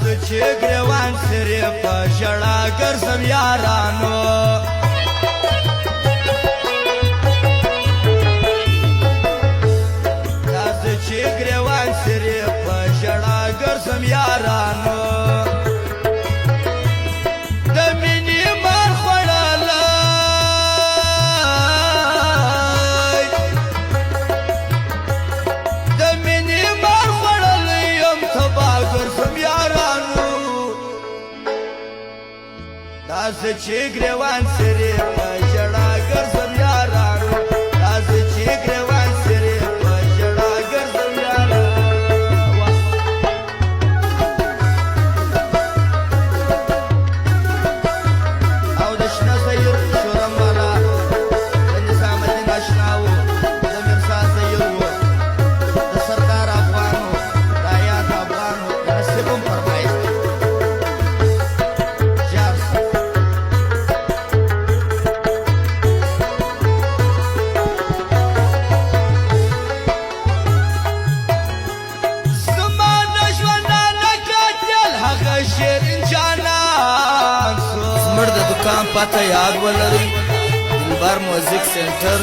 زه چې ګریوان سرې په ژړا ګرځم یارانو دا زه چې ګریوان سرې په ژړا ګرځم یارانو د مینې مار خوړلی د مینې مار خوړلی یم تبا ګرځم یارانو دا زه چې ګریوان سرې په ژړا ګرځم یارانو دا زه چې ګریوان سرې په ژړا ګرځم یارانو او د شنه سیر شورم والا د نظام الدین اشنا و د مرزا سیر و د سردار افغان و د آیات افغان و د نصیبم فرمایش दुकान पता याद ولري دلبر موزیک سنټر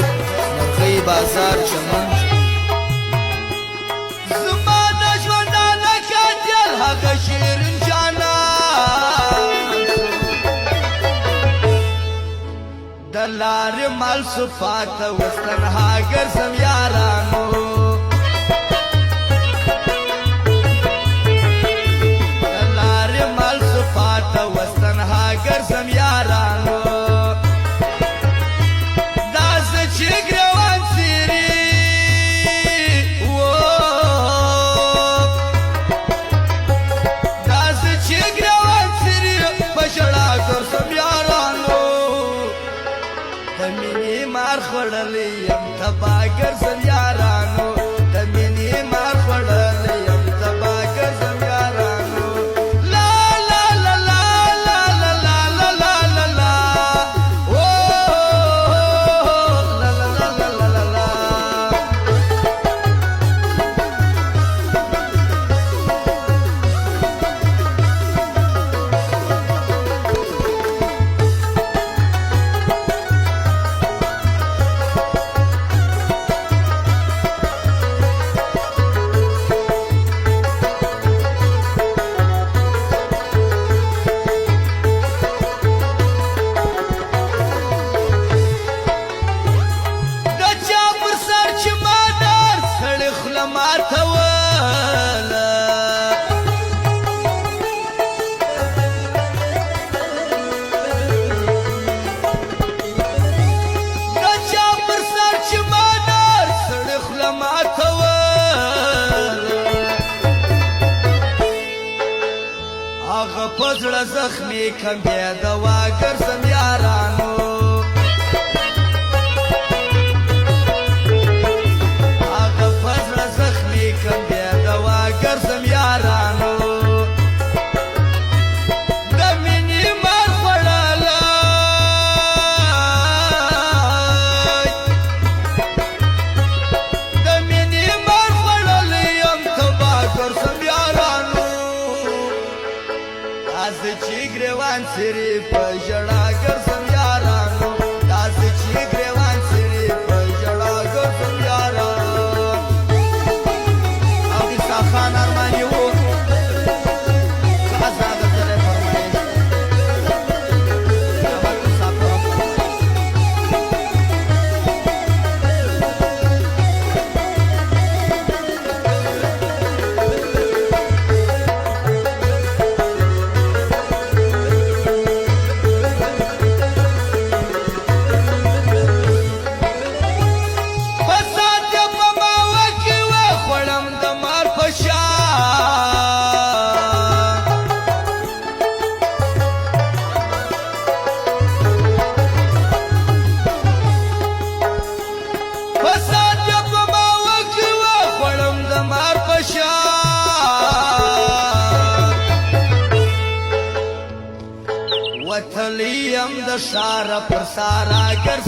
مرغی بازار چمن زما د ژوندانه کاجل هغه شیرین جانان د لارې مال صفات وستنها ګرځم یارانو ګرځم یارانو دا زه چې ګریوان سرې دا زه چې ګریوان سرې په ژړا ګرځم یارانو د مینې مار خوړلی یم تبا ګرځم یارانو د مینې مار خوړلی یم تبا ګرځم یارانو هغه پزړه زخمي کم بیا دوا ګرځم یارانو هغه پزړه زخمي کم بیا دوا ګرځم یارانو د مینې مار خوړلی د مینې مار خوړلی یم تبا ګرځم یارانو دا زه چې ګریوان سرې په ژړا ګرځم یارانو دا زه چې ګریوان سرې په ژړا ګرځم یارانو او عیسی خان ارماني و ازاد زره فرمایش احمد مسافر وتلی یم د شاره پر سارا ګرځم